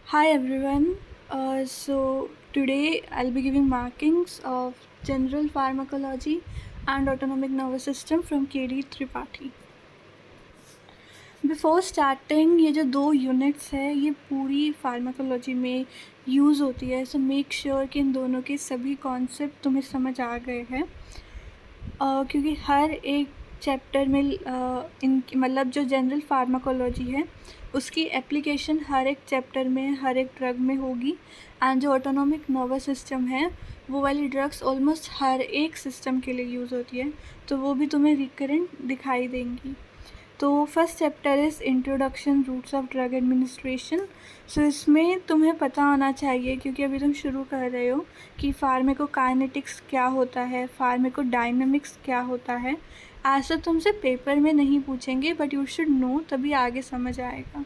Hi everyone. So today I'll be giving markings of general pharmacology and autonomic nervous system from KD Tripathi. Before starting ये जो दो units है ये पूरी pharmacology में use होती है, सो मेक श्योर कि इन दोनों के सभी कॉन्सेप्ट तुम्हें समझ आ गए हैं। क्योंकि हर एक चैप्टर में इन मतलब जो जनरल फार्माकोलॉजी है उसकी एप्लीकेशन हर एक चैप्टर में हर एक ड्रग में होगी। एंड जो ऑटोनॉमिक नर्वस सिस्टम है वो वाली ड्रग्स ऑलमोस्ट हर एक सिस्टम के लिए यूज़ होती है, तो वो भी तुम्हें रिकरेंट दिखाई देंगी। तो first chapter is introduction routes of drug administration. So इसमें तुम्हें पता होना चाहिए, क्योंकि अभी तुम शुरू कर रहे हो, कि फार्मेकोकाइनेटिक्स क्या होता है, फार्मेकोडायनामिक्स क्या होता है। ऐसा तुमसे पेपर में नहीं पूछेंगे, बट यू शुड नो, तभी आगे समझ आएगा।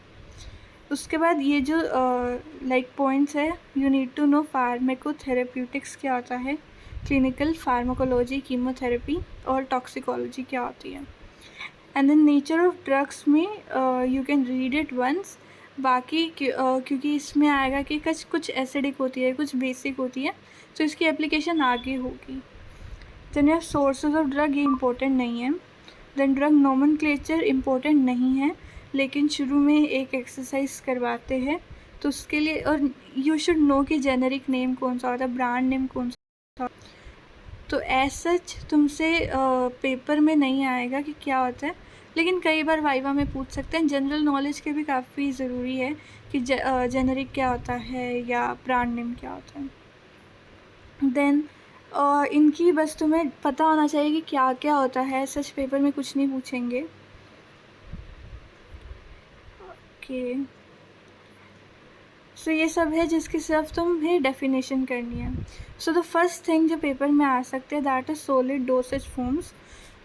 उसके बाद ये जो पॉइंट्स है, you need to know pharmacotherapeutics क्या होता है, क्लिनिकल फार्माकोलॉजी कीमोथेरेपी, और टॉक्सिकोलॉजी क्या होती है। And then nature of drugs में you can read it once. बाकी क्योंकि इसमें आएगा कि कुछ एसिडिक होती है, कुछ बेसिक होती है, तो इसकी एप्लीकेशन आगे होगी। देन यार सोर्सेज ऑफ ड्रग ये इम्पोर्टेंट नहीं है। देन ड्रग नोमेनक्लेचर इम्पोर्टेंट नहीं है, लेकिन शुरू में एक एक्सरसाइज करवाते हैं, तो उसके लिए, और यू शुड नो कि जेनेरिक नेम कौन सा होता है, ब्रांड नेम कौन सा। तो एज सच तुमसे पेपर में नहीं आएगा कि क्या होता है, लेकिन कई बार वाइवा में पूछ सकते हैं। जनरल नॉलेज के भी काफ़ी ज़रूरी है कि जेनरिक क्या होता है या ब्रांड नेम क्या होता है। देन इनकी बस तुम्हें पता होना चाहिए कि क्या क्या होता है, सच पेपर में कुछ नहीं पूछेंगे। ओके, सो ये सब है जिसकी सिर्फ तुम्हें डेफिनेशन करनी है। सो द फर्स्ट थिंग जो पेपर में आ सकते हैं, that is solid dosage forms.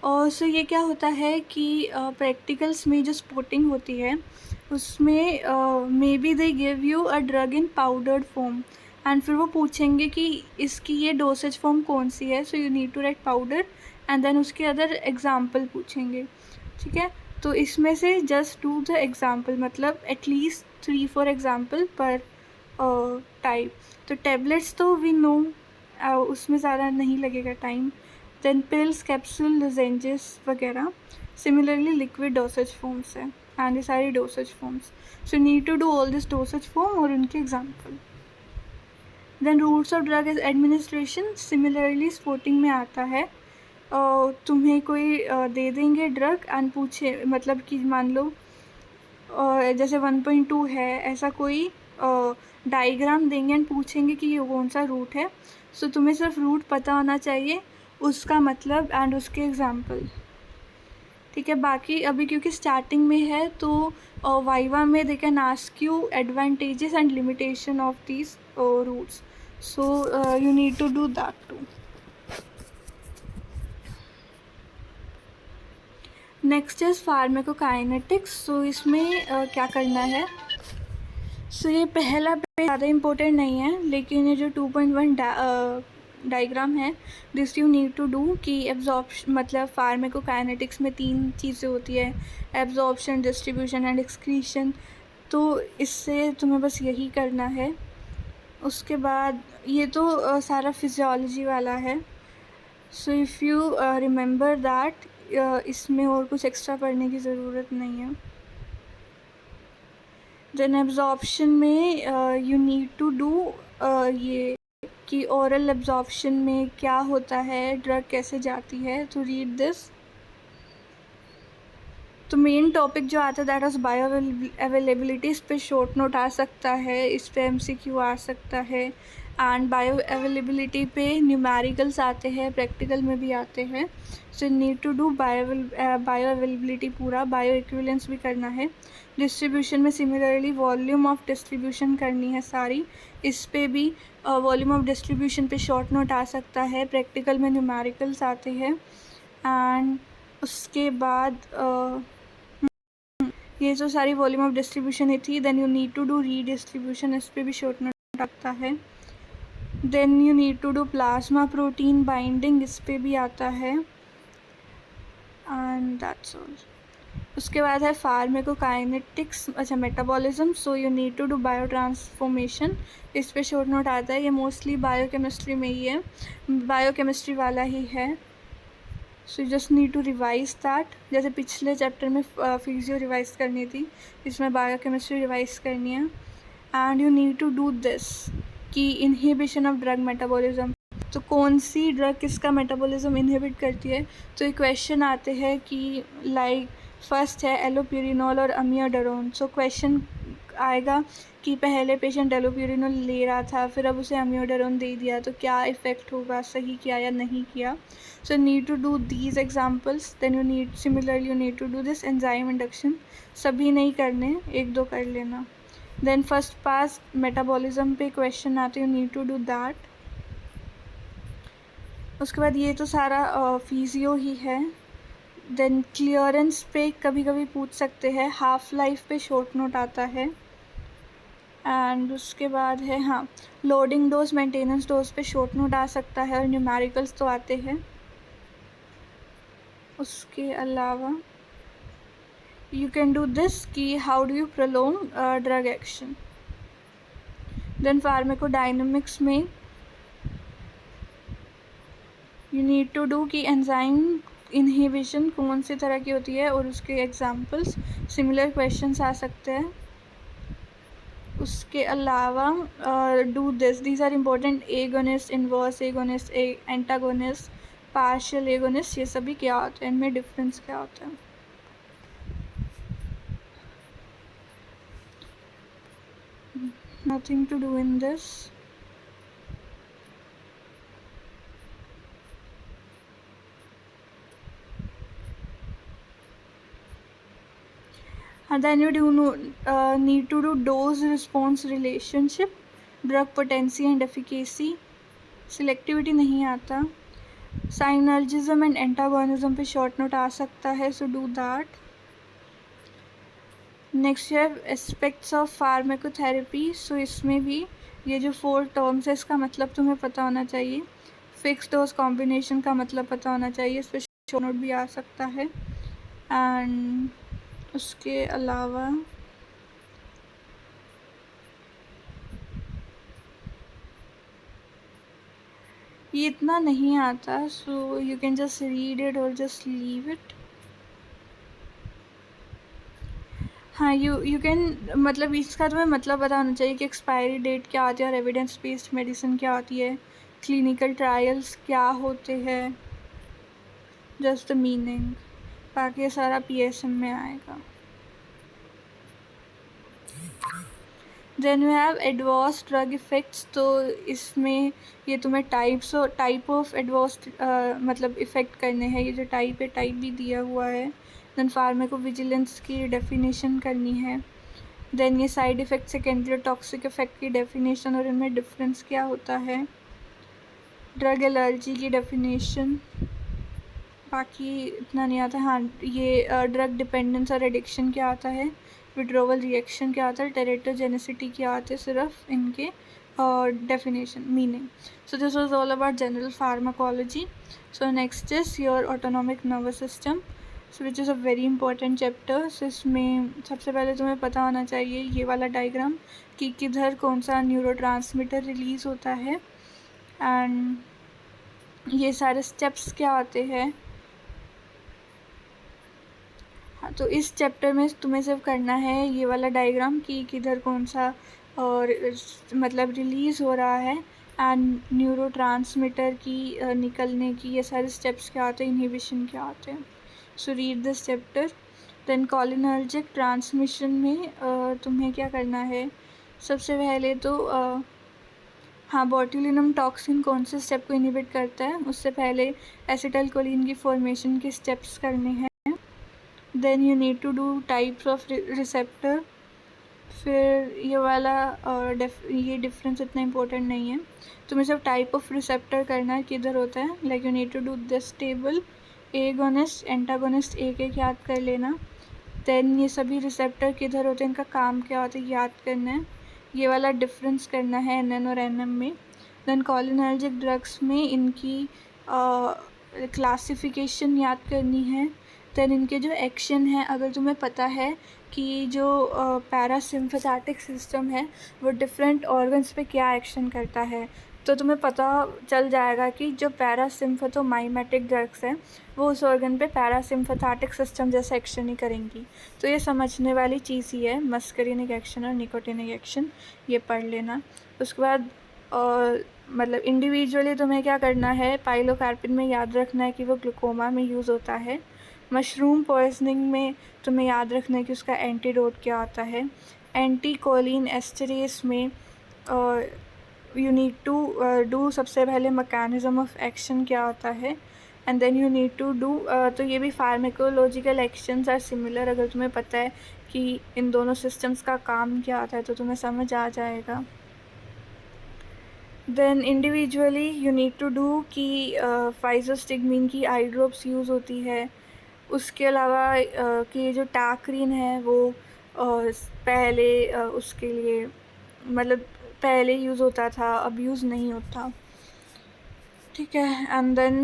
और सो ये क्या होता है कि प्रैक्टिकल्स में जो स्पोर्टिंग होती है उसमें may be they give you a drug in powdered form, and फिर वो पूछेंगे कि इसकी ये डोसेज फॉर्म कौन सी है, so you need to write powder, and then उसके अदर एग्जाम्पल पूछेंगे। ठीक है, तो इसमें से जस्ट डू द एग्जाम्पल, मतलब एटलीस्ट 3-4 एग्जाम्पल पर टाइप। तो टैबलेट्स तो वी नो, उसमें ज़्यादा नहीं लगेगा time. Then pills, capsule, lozenges वगैरह। सिमिलरली लिक्विड डोसेज फॉर्म्स है, एंड ये सारी dosage forms. So need to do all this dosage form और उनके example. Then routes of drug administration, similarly sporting में आता है। तुम्हें कोई दे देंगे ड्रग एंड पूछे, मतलब कि मान लो जैसे 1.2 है, ऐसा कोई डायग्राम देंगे एंड पूछेंगे कि ये कौन सा रूट है। सो तुम्हें सिर्फ रूट पता होना चाहिए, उसका मतलब एंड उसके एग्जाम्पल। ठीक है, बाकी अभी क्योंकि स्टार्टिंग में है, तो वाइवा में they can ask you advantages and limitation of these routes, so you need to do that too. Next is pharmacokinetics. So इसमें क्या करना है, सो ये पहला पे ज़्यादा इम्पोर्टेंट नहीं है, लेकिन ये जो 2.1 डायग्राम है, this you need to do, कि एब्जॉर्प्शन, मतलब फार्मेकोकाइनेटिक्स में 3 चीज़ें होती है, एब्जॉर्प्शन, डिस्ट्रीब्यूशन एंड एक्सक्रीशन। तो इससे तुम्हें बस यही करना है। उसके बाद ये तो सारा फिजियोलॉजी वाला है। So if you remember that, इसमें और कुछ एक्स्ट्रा पढ़ने की ज़रूरत नहीं है। देन एब्जॉर्प्शन में यू नीड टू डू ये कि ओरल एब्जॉर्प्शन में क्या होता है, ड्रग कैसे जाती है, तो रीड दिस। तो मेन टॉपिक जो आता है दैट इज़ बायो अवेलेबिलिटी। इस पर शॉर्ट नोट आ सकता है, इस पर MCQ आ सकता है, एंड बायो अवेलेबिलिटी पे न्यूमेरिकल्स आते हैं, प्रैक्टिकल में भी आते हैं। So need to do bioavailability पूरा, बायो इक्विवेलेंस भी करना है। डिस्ट्रीब्यूशन में सिमिलरली वॉल्यूम ऑफ डिस्ट्रीब्यूशन करनी है सारी, इस पे भी वॉल्यूम ऑफ डिस्ट्रीब्यूशन पे शॉर्ट नोट आ सकता है, प्रैक्टिकल में न्यूमेरिकल्स आते हैं। एंड उसके बाद ये जो सारी वॉल्यूम ऑफ डिस्ट्रीब्यूशन ही थी, then you need to do redistribution, इस पर भी शॉर्ट नोट आता है। Then you need to do plasma protein binding, इस पर भी आता है, एंड दैट्स ऑल। उसके बाद है फार्मेकोकाइनेटिक्स, अच्छा metabolism. So you need to do biotransformation, इस पे शॉर्ट नोट आता है। ये मोस्टली बायोकेमिस्ट्री में ही है, बायोकेमिस्ट्री वाला ही है। So you just need to revise that. जैसे पिछले चैप्टर में फिजियो रिवाइज करनी थी, इसमें बायोकेमिस्ट्री रिवाइज करनी है। And you need to do this कि इनहिबिशन ऑफ ड्रग मेटाबॉलिज्म, तो कौन सी ड्रग किसका मेटाबॉलिज्म इनहिबिट करती है। तो ये क्वेश्चन आते हैं कि लाइक फर्स्ट है एलोप्यूरिनोल और अमियोडारोन। सो क्वेश्चन आएगा कि पहले पेशेंट एलोप्यूरिनोल ले रहा था, फिर अब उसे अमियोडारोन दे दिया, तो क्या इफ़ेक्ट होगा, सही किया या नहीं किया। So need to do these examples. Then you need similarly you need to do this enzyme induction. सभी नहीं करने, एक दो कर लेना। देन फर्स्ट पास मेटाबॉलिज्म पे क्वेश्चन आते, you need to do that. उसके बाद ये तो सारा फिजियो ही है। देन क्लियरेंस पे कभी कभी पूछ सकते हैं, हाफ लाइफ पे शॉर्ट नोट आता है। एंड उसके बाद है हाँ लोडिंग डोज मेंटेनेंस डोज पे शॉर्ट नोट आ सकता है, और न्यूमेरिकल्स तो आते हैं। उसके अलावा यू कैन डू दिस कि how do you prolong drug action. Then pharmacodynamics में यू नीड टू डू कि एंजाइम इनहिबिशन कौन सी तरह की होती है और उसके एग्जांपल्स। सिमिलर क्वेश्चंस आ सकते हैं। उसके अलावा do this, these are important, agonist, inverse agonist, antagonist, partial agonist, ये सभी क्या होते हैं, इनमें डिफरेंस क्या होता है। Nothing to do in this. Then you do need to do dose response relationship, drug potency and efficacy, selectivity नहीं आता, synergism and antagonism पे short note आ सकता है, so do that. Next you have aspects of pharmacotherapy, so इसमें भी ये जो 4 terms है इसका मतलब तुम्हें पता होना चाहिए। फिक्स डोज कॉम्बिनेशन का मतलब पता होना चाहिए, इस पर शॉर्ट नोट भी आ सकता है। एंड उसके अलावा ये इतना नहीं आता, so you can just read it और जस्ट लीव इट। हाँ यू कैन, मतलब इसका तुम्हें मतलब पता होना चाहिए कि एक्सपायरी डेट क्या होती है और एविडेंस बेस्ड मेडिसिन क्या होती है, क्लिनिकल ट्रायल्स क्या होते हैं, जस्ट द मीनिंग। बाकी ये सारा पीएसएम में आएगा। Then you have adverse drug effects, तो इसमें ये तुम्हें टाइप ऑफ एडवर्स मतलब इफ़ेक्ट करने हैं, ये जो टाइप है टाइप भी दिया हुआ है। देन फार्माकोविजिलेंस की डेफिनेशन करनी है। देन ये side effect, secondary toxic effect की डेफिनेशन और इनमें डिफरेंस क्या होता है। ड्रग एलर्जी की डेफिनेशन, बाकी इतना नहीं आता। हाँ ये ड्रग डिपेंडेंस और एडिक्शन क्या आता है, विड्रोवल रिएक्शन क्या आता है, टेरेटोजेनिसिटी क्या आते हैं, सिर्फ इनके definition meaning. So this was all about general pharmacology. So next is your autonomic nervous system, so which is a very important chapter. So इसमें सबसे पहले तुम्हें पता होना चाहिए ये वाला डायग्राम कि किधर कौन सा न्यूरोट्रांसमीटर रिलीज़ होता है, एंड ये सारे स्टेप्स क्या होते हैं। हाँ तो इस चैप्टर में तुम्हें सिर्फ करना है ये वाला डायग्राम कि किधर कौन सा और मतलब रिलीज़ हो रहा है, एंड न्यूरोट्रांसमीटर की निकलने की ये सारे स्टेप्स क्या होते हैं, इनहिबिशन क्या होते हैं। So read this chapter. Then cholinergic transmission में तुम्हें क्या करना है, सबसे पहले तो हाँ बॉट्यूलिनम टॉक्सिन कौन से स्टेप को इनहिबिट करता है, उससे पहले एसिटाइलकोलिन की फॉर्मेशन के स्टेप्स करने हैं। Then you need to do types of receptor, फिर ये वाला ये डिफरेंस इतना इम्पोर्टेंट नहीं है, तुम्हें सब टाइप ऑफ रिसेप्टर करना है किधर होता है। Like you need to do this table, agonist antagonist एक एक याद कर लेना। देन ये सभी रिसेप्टर किधर होते हैं, इनका काम क्या होता है याद करना है। ये वाला डिफरेंस करना है एन और एन में। देन कॉलिनर्जिक ड्रग्स में इनकी क्लासिफिकेशन याद करनी है। देन इनके जो एक्शन है, अगर तुम्हें पता है कि जो पैरासिम्पथेटिक सिस्टम है वो डिफरेंट ऑर्गन्स पे क्या एक्शन करता है, तो तुम्हें पता चल जाएगा कि जो पैरासिम्पथोमाइमेटिक ड्रग्स हैं वो उस ऑर्गन पे पैरासिम्पथेटिक सिस्टम जैसा एक्शन ही करेंगी। तो ये समझने वाली चीज़ ही है, मस्करिनिक एक्शन और निकोटिनिक एक्शन, ये पढ़ लेना। उसके बाद मतलब इंडिविजुअली तुम्हें क्या करना है, पाइलोकार्पिन में याद रखना है कि वो ग्लूकोमा में यूज़ होता है। मशरूम पॉइजनिंग में तुम्हें याद रखना है कि उसका एंटीडोट क्या होता है। एंटी कोलिन एस्टरेस में यू नीड टू डू सबसे पहले मैकेनिज़्म ऑफ एक्शन क्या होता है, and then you need to do, तो ये भी फार्माकोलॉजिकल एक्शंस आर सिमिलर। अगर तुम्हें पता है कि इन दोनों सिस्टम्स का काम क्या होता है तो तुम्हें समझ आ जाएगा। Then individually you need to do कि फाइजोस्टिगमिन की आई ड्रॉप्स यूज़ होती है। उसके अलावा कि ये जो टैक्रीन है वो पहले उसके लिए मतलब पहले यूज़ होता था, अब यूज़ नहीं होता, ठीक है। And then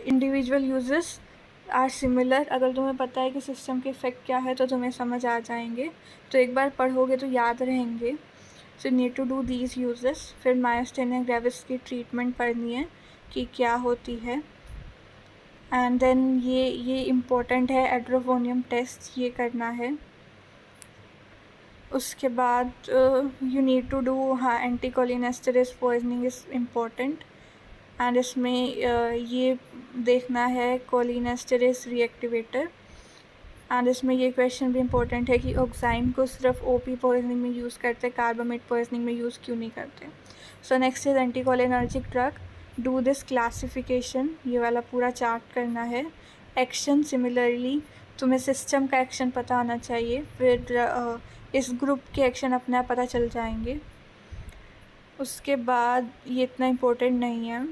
individual uses are similar. अगर तुम्हें पता है कि सिस्टम के इफ़ेक्ट क्या है तो तुम्हें समझ आ जाएंगे, तो एक बार पढ़ोगे तो याद रहेंगे। So need to do these uses. फिर मायोस्टेनिया ग्रेविस की ट्रीटमेंट पढ़नी है कि क्या होती है। एंड देन ये इम्पोर्टेंट है, एड्रोफोनियम टेस्ट ये करना है। उसके बाद यू नीड टू डू, हाँ, एंटीकोलिनेस्टेरेस पॉइजनिंग इज़ इम्पोर्टेंट। एंड इसमें ये देखना है कोलिनेस्टेरेस रिएक्टिवेटर। एंड इसमें ये क्वेश्चन भी इम्पोर्टेंट है कि ऑक्साइम को सिर्फ ओपी पॉइजनिंग में यूज़ करते, कार्बामेट पॉइजनिंग में यूज़ क्यों नहीं करते। सो next is anticholinergic drug. Do this classification, ये वाला पूरा चार्ट करना है। एक्शन सिमिलरली तुम्हें सिस्टम का एक्शन पता होना चाहिए, फिर इस ग्रुप के एक्शन अपने आप पता चल जाएंगे। उसके बाद ये इतना इम्पोर्टेंट नहीं है।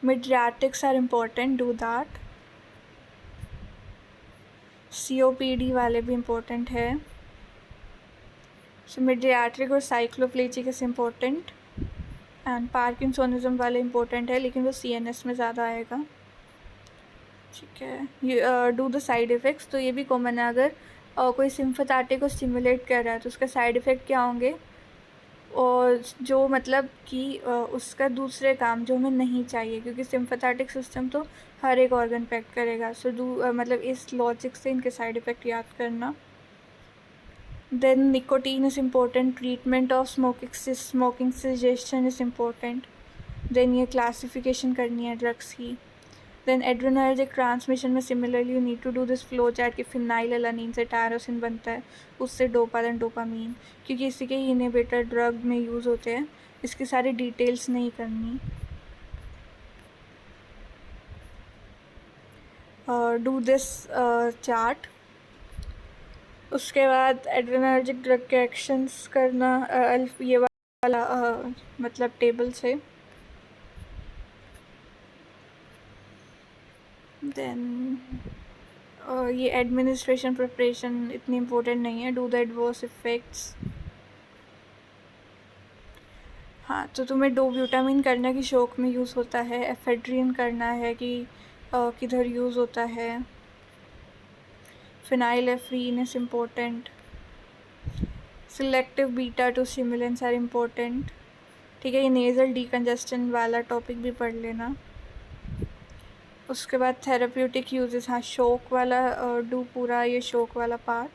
Midriatics are important, do that. COPD वाले भी इम्पोर्टेंट है। सो मिड्रियाट्रिक और cycloplegic is important. And parkinsonism वाले इम्पोर्टेंट है, लेकिन वो CNS में ज़्यादा आएगा, ठीक है। ये डू द साइड इफ़ेक्ट्स, तो ये भी कॉमन है। अगर कोई सिम्पथेटिक को स्टिमुलेट कर रहा है तो उसके साइड इफ़ेक्ट क्या होंगे, और जो मतलब कि उसका दूसरे काम जो हमें नहीं चाहिए, क्योंकि सिम्पथेटिक सिस्टम तो हर एक ऑर्गन पे एक्ट करेगा। सो मतलब इस लॉजिक से इनके साइड इफ़ेक्ट याद करना। Then nicotine is important, treatment of smoking suggestion is important. Then ये क्लासिफिकेशन करनी है ड्रग्स की। देन एड्रेनर्जिक ट्रांसमिशन में similarly you need to do this flow chart कि फिनाइल एलानिन से टायरोसिन बनता है, उससे डोपा देन डोपामीन, क्योंकि इसी के ही इनहिबिटर ड्रग में यूज़ होते हैं। इसकी सारी डिटेल्स नहीं करनी। Do this chart. उसके बाद एड्रेनर्जिक ड्रग के एक्शंस करना, ये वाला मतलब टेबल से। देन ये एडमिनिस्ट्रेशन प्रिपरेशन इतनी इम्पोर्टेंट नहीं है। डू द एडवर्स इफ़ेक्ट्स, हाँ, तो तुम्हें डोब्यूटामिन करना कि शोक में यूज़ होता है। एफेड्रिन करना है कि किधर यूज़ होता है। Phenylephrine is important. Selective beta two stimulants are important, ठीक है। ये नेज़ल डीकंजेस्टन वाला टॉपिक भी पढ़ लेना। उसके बाद थेराप्यूटिक यूजेस, हाँ, शोक वाला डू पूरा ये शोक वाला पार्ट।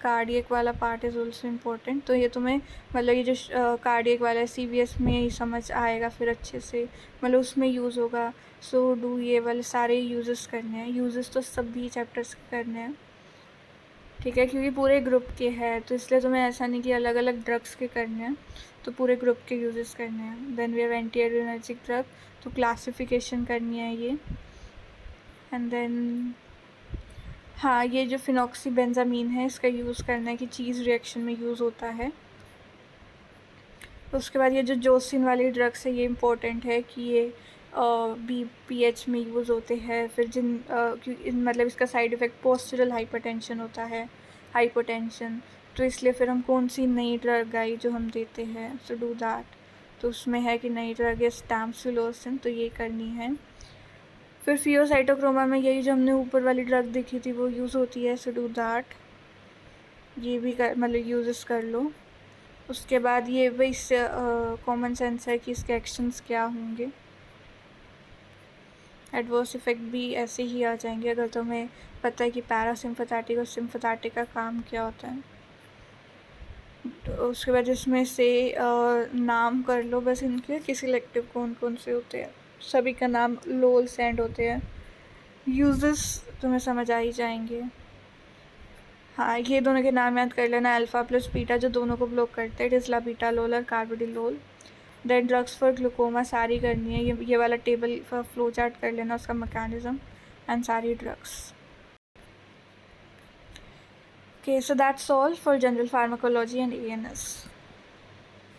कार्डियक वाला पार्ट इज़ ऑल्सो इम्पोर्टेंट। तो ये तुम्हें मतलब ये जो कार्डियक वाला है CVS में ही समझ आएगा फिर अच्छे से, मतलब उसमें यूज़ होगा। सो डू ये वाले सारे यूजेस करने हैं। यूजेस तो सभी चैप्टर्स करने हैं, ठीक है, क्योंकि पूरे ग्रुप के हैं, तो इसलिए तुम्हें ऐसा नहीं कि अलग अलग ड्रग्स के करने हैं, तो पूरे ग्रुप के यूजेस करने हैं। Then we have anti adrenergic drug, तो क्लासिफिकेशन करनी है ये। एंड देन हाँ, ये जो फिनॉक्सीबेंजामीन है इसका यूज़ करना है कि चीज़ रिएक्शन में यूज़ होता है। उसके बाद ये जो जोसिन वाली ड्रग्स है ये इम्पोर्टेंट है कि ये BPH में यूज़ होते हैं। फिर मतलब इसका साइड इफ़ेक्ट पोस्चरल हाइपरटेंशन होता है, हाइपोटेंशन, तो इसलिए फिर हम कौन सी नई ड्रग आई जो हम देते हैं। So do that. तो उसमें है कि नई ड्रग है टैमसुलोसिन, तो ये करनी है। फिर फियोसाइटोक्रोमा में यही जो हमने ऊपर वाली ड्रग देखी थी वो यूज़ होती है, सो डू दैट, ये भी कर मतलब यूज़ कर लो। उसके बाद ये भी इससे कॉमन सेंस है कि इसके एक्शंस क्या होंगे। एडवर्स इफ़ेक्ट भी ऐसे ही आ जाएंगे अगर तुम्हें पता है कि पैरासिम्पथेटिक और सिम्पथेटिक का काम क्या होता है। तो उसके बाद इसमें से नाम कर लो बस इनके कि सिलेक्टिव कौन कौन से होते हैं। सभी का नाम लोल सेंड होते हैं। यूजेस तुम्हें समझ आ ही जाएंगे। हाँ, ये दोनों के नाम याद कर लेना, अल्फ़ा प्लस बीटा जो दोनों को ब्लॉक करते हैं, डिस्लाबीटालोल और carvedilol. Then drugs for glaucoma सारी करनी है, ये वाला टेबल फ्लो चार्ट कर लेना उसका मैकेनिज्म एंड सारी drugs. Okay, so that's all for general pharmacology and ANS.